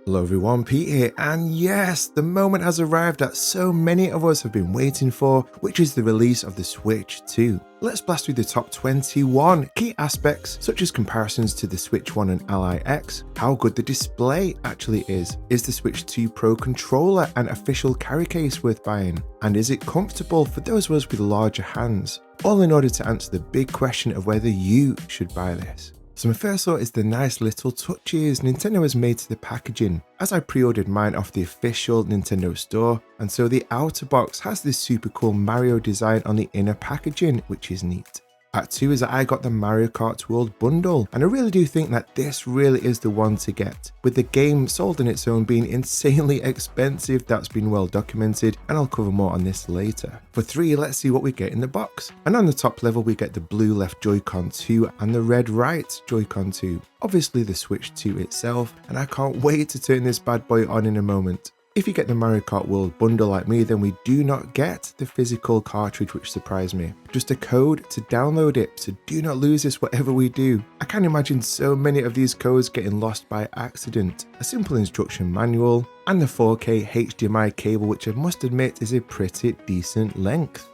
Hello everyone, Pete here, and yes, the moment has arrived that so many of us have been waiting for, which is the release of the Switch 2. Let's blast through the top 21 key aspects, such as comparisons to the Switch 1 and Ally X, how good the display actually is the Switch 2 Pro controller an official carry case worth buying, and is it comfortable for those of us with larger hands? All in order to answer the big question of whether you should buy this. So my first thought is the nice little touches Nintendo has made to the packaging, as I pre-ordered mine off the official Nintendo store, and so the outer box has this super cool Mario design on the inner packaging, which is neat. At 2 is that I got the Mario Kart World bundle, and I really do think that this really is the one to get, with the game sold on its own being insanely expensive. That's been well documented, and I'll cover more on this later. For 3, let's see what we get in the box, and on the top level we get the blue left Joy-Con 2 and the red right Joy-Con 2, obviously the Switch 2 itself, and I can't wait to turn this bad boy on in a moment. If you get the Mario Kart World bundle like me, then we do not get the physical cartridge, which surprised me. Just a code to download it, so do not lose this whatever we do. I can imagine so many of these codes getting lost by accident. A simple instruction manual, and the 4K HDMI cable, which I must admit is a pretty decent length.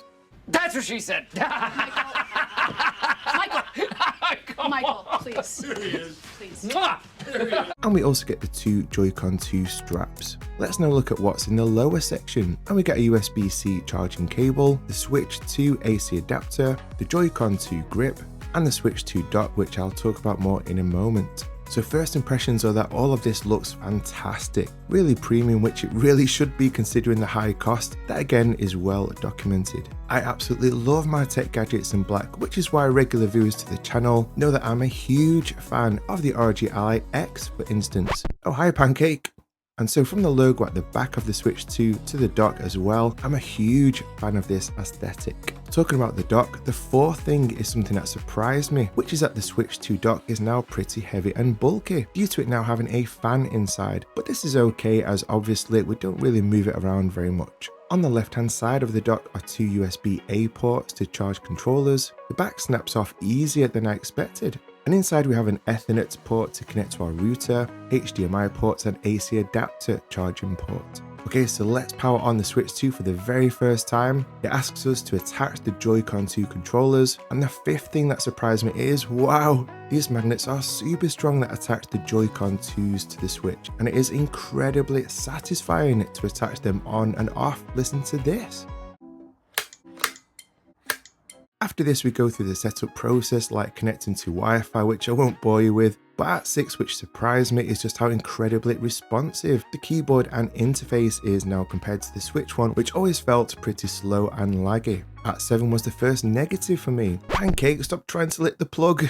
That's what she said! Michael, please. Please. And we also get the 2 Joy-Con 2 straps. Let's now look at what's in the lower section, and we get a USB-C charging cable, the Switch 2 AC adapter, the Joy-Con 2 grip, and the Switch 2 dock, which I'll talk about more in a moment. So first impressions are that all of this looks fantastic, really premium, which it really should be considering the high cost. That again is well documented. I absolutely love my tech gadgets in black, which is why regular viewers to the channel know that I'm a huge fan of the ROG Ally X, for instance. Oh hi Pancake! And so from the logo at the back of the Switch 2 to the dock as well, I'm a huge fan of this aesthetic. Talking about the dock, the fourth thing is something that surprised me, which is that the Switch 2 dock is now pretty heavy and bulky, due to it now having a fan inside, but this is okay as obviously we don't really move it around very much. On the left hand side of the dock are 2 USB-A ports to charge controllers. The back snaps off easier than I expected. And inside we have an Ethernet port to connect to our router, HDMI ports and AC adapter charging port. Okay, so let's power on the Switch 2 for the very first time. It asks us to attach the Joy-Con 2 controllers, and the fifth thing that surprised me is, wow, these magnets are super strong that attach the Joy-Con 2s to the Switch, and it is incredibly satisfying to attach them on and off. Listen to this. After this we go through the setup process like connecting to Wi-Fi, which I won't bore you with, but at 6, which surprised me, is just how incredibly responsive the keyboard and interface is now compared to the Switch 1, which always felt pretty slow and laggy. At 7 was the first negative for me. Pancake, stop trying to lick the plug.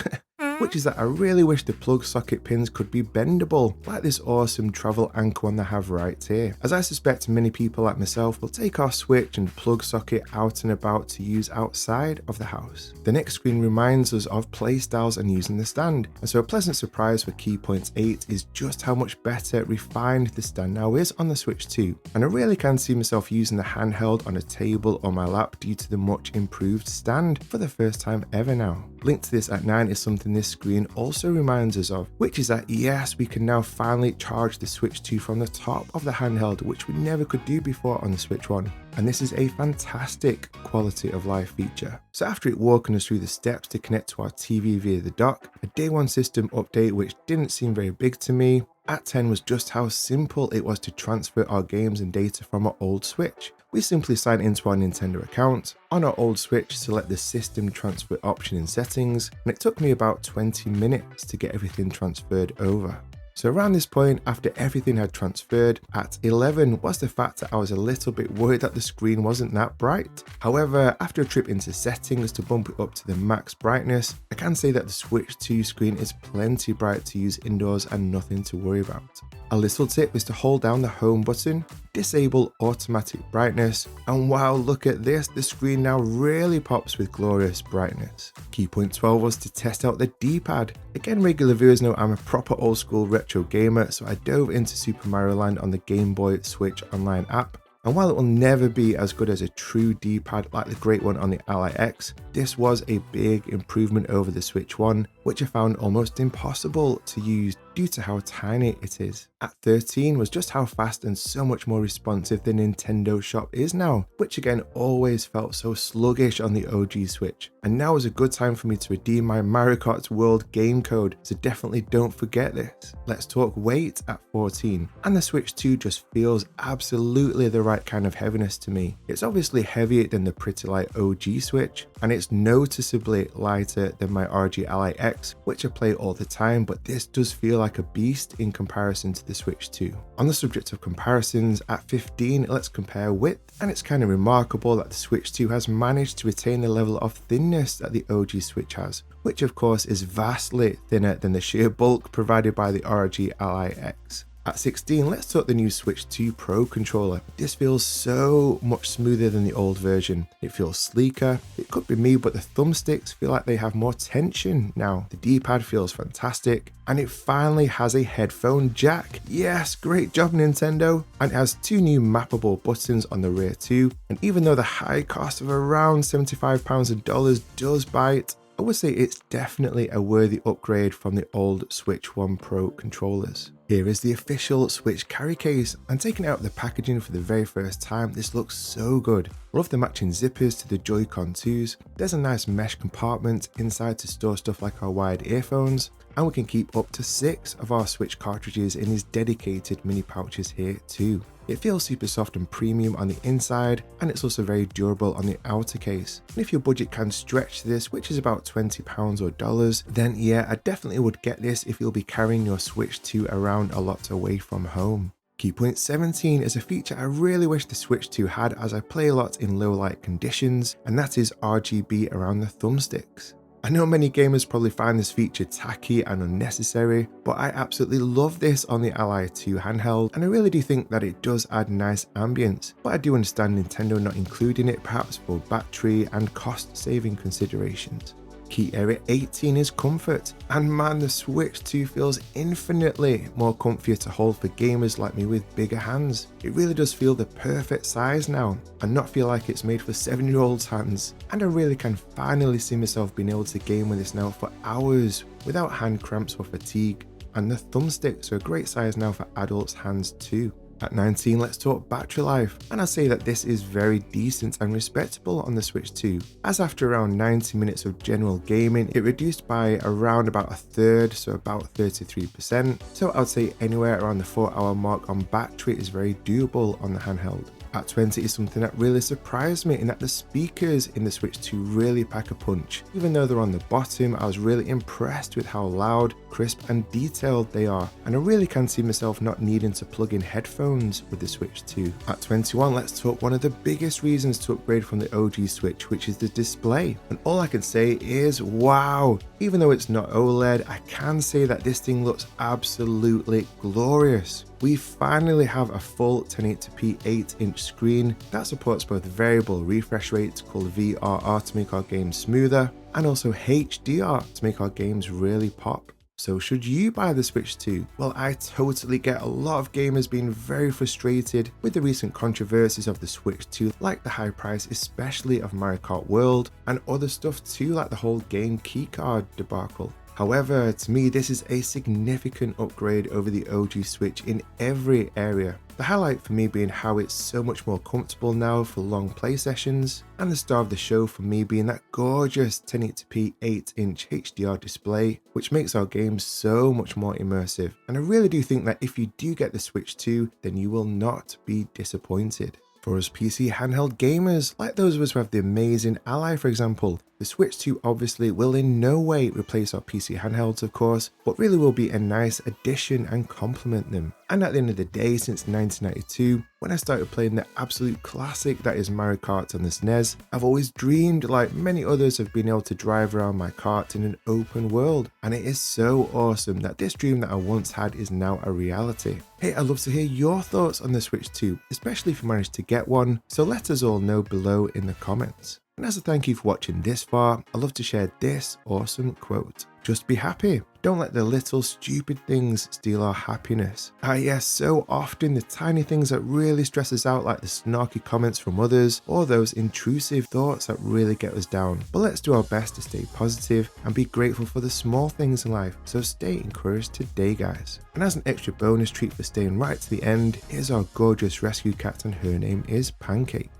Which is that I really wish the plug socket pins could be bendable, like this awesome travel anchor one they have right here, as I suspect many people like myself will take our Switch and plug socket out and about to use outside of the house. The next screen reminds us of playstyles and using the stand, and so a pleasant surprise for key points 8 is just how much better refined the stand now is on the Switch 2, and I really can see myself using the handheld on a table or my lap due to the much improved stand for the first time ever now. Linked to this at 9 is something this screen also reminds us of, which is that yes, we can now finally charge the Switch 2 from the top of the handheld, which we never could do before on the Switch 1. And this is a fantastic quality of life feature. So after it walking us through the steps to connect to our TV via the dock, a day 1 system update which didn't seem very big to me, at 10 was just how simple it was to transfer our games and data from our old Switch. We simply sign into our Nintendo account. On our old Switch, select the system transfer option in settings, and it took me about 20 minutes to get everything transferred over. So around this point, after everything had transferred, at 11 was the fact that I was a little bit worried that the screen wasn't that bright. However, after a trip into settings to bump it up to the max brightness, I can say that the Switch 2 screen is plenty bright to use indoors and nothing to worry about. A little tip is to hold down the home button, disable automatic brightness, and wow, look at this, the screen now really pops with glorious brightness. Key point 12 was to test out the D-pad. Again, regular viewers know I'm a proper old school retro gamer, so I dove into Super Mario Land on the Game Boy Switch online app. And while it will never be as good as a true D-pad like the great one on the Ally X, this was a big improvement over the Switch 1, which I found almost impossible to use due to how tiny it is. At 13 was just how fast and so much more responsive the Nintendo shop is now, which again always felt so sluggish on the OG Switch. And now is a good time for me to redeem my Mario Kart World game code, so definitely don't forget this. Let's talk weight at 14, and the Switch 2 just feels absolutely the right kind of heaviness to me. It's obviously heavier than the pretty light OG Switch, and it's noticeably lighter than my ROG Ally X, which I play all the time, but this does feel like a beast in comparison to the Switch 2. On the subject of comparisons, at 15, let's compare width, and it's kind of remarkable that the Switch 2 has managed to retain the level of thinness that the OG Switch has, which of course is vastly thinner than the sheer bulk provided by the ROG Ally X. At 16, let's talk the new Switch 2 Pro controller. This feels so much smoother than the old version. It feels sleeker. It could be me, but the thumbsticks feel like they have more tension now. The D-pad feels fantastic, and it finally has a headphone jack. Yes, great job Nintendo. And it has two new mappable buttons on the rear too. And even though the high cost of around £75 and dollars does bite, I would say it's definitely a worthy upgrade from the old Switch 1 Pro controllers. Here is the official Switch carry case, and taking out the packaging for the very first time, this looks so good. Love the matching zippers to the Joy-Con 2s. There's a nice mesh compartment inside to store stuff like our wired earphones, and we can keep up to 6 of our Switch cartridges in these dedicated mini pouches here too. It feels super soft and premium on the inside, and it's also very durable on the outer case. And if your budget can stretch to this, which is about £20 or dollars, then yeah, I definitely would get this if you'll be carrying your Switch 2 around a lot away from home. Key point 17 is a feature I really wish the Switch 2 had, as I play a lot in low light conditions, and that is RGB around the thumbsticks. I know many gamers probably find this feature tacky and unnecessary, but I absolutely love this on the Ally 2 handheld, and I really do think that it does add nice ambience, but I do understand Nintendo not including it, perhaps for battery and cost saving considerations. Key area 18 is comfort, and man, the Switch 2 feels infinitely more comfier to hold for gamers like me with bigger hands. It really does feel the perfect size now, and not feel like it's made for 7-year-olds hands, and I really can finally see myself being able to game with this now for hours without hand cramps or fatigue, and the thumbsticks are a great size now for adults' hands too. At 19, let's talk battery life, and I'll say that this is very decent and respectable on the Switch 2, as after around 90 minutes of general gaming, it reduced by around about a third, so about 33%, so I'd say anywhere around the 4-hour mark on battery is very doable on the handheld. At 20 is something that really surprised me, in that the speakers in the Switch 2 really pack a punch. Even though they're on the bottom, I was really impressed with how loud, crisp and detailed they are, and I really can see myself not needing to plug in headphones with the Switch 2. At 21, let's talk one of the biggest reasons to upgrade from the OG Switch, which is the display. And all I can say is wow! Even though it's not OLED, I can say that this thing looks absolutely glorious. We finally have a full 1080p 8-inch screen that supports both variable refresh rates called VRR to make our games smoother, and also HDR to make our games really pop. So should you buy the Switch 2? Well, I totally get a lot of gamers being very frustrated with the recent controversies of the Switch 2, like the high price, especially of Mario Kart World, and other stuff too, like the whole game keycard debacle. However, to me, this is a significant upgrade over the OG Switch in every area. The highlight for me being how it's so much more comfortable now for long play sessions, and the star of the show for me being that gorgeous 1080p 8-inch HDR display, which makes our games so much more immersive. And I really do think that if you do get the Switch 2, then you will not be disappointed. For us PC handheld gamers, like those of us who have the amazing Ally for example, the Switch 2 obviously will in no way replace our PC handhelds of course, but really will be a nice addition and complement them. And at the end of the day, since 1992, when I started playing the absolute classic that is Mario Kart on the SNES, I've always dreamed, like many others, of being able to drive around my kart in an open world, and it is so awesome that this dream that I once had is now a reality. Hey, I'd love to hear your thoughts on the Switch 2, especially if you managed to get one, so let us all know below in the comments. And as a thank you for watching this far, I'd love to share this awesome quote. Just be happy. Don't let the little stupid things steal our happiness. Yes, so often the tiny things that really stress us out, like the snarky comments from others or those intrusive thoughts that really get us down. But let's do our best to stay positive and be grateful for the small things in life. So stay encouraged today, guys. And as an extra bonus treat for staying right to the end, here's our gorgeous rescue cat, and her name is Pancake.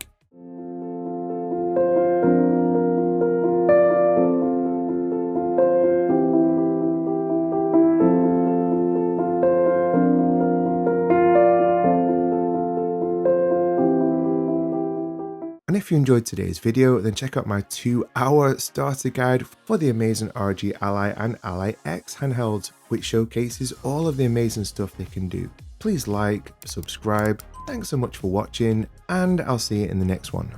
And if you enjoyed today's video, then check out my 2-hour starter guide for the amazing ROG Ally and Ally X handhelds, which showcases all of the amazing stuff they can do. Please like, subscribe, thanks so much for watching, and I'll see you in the next one.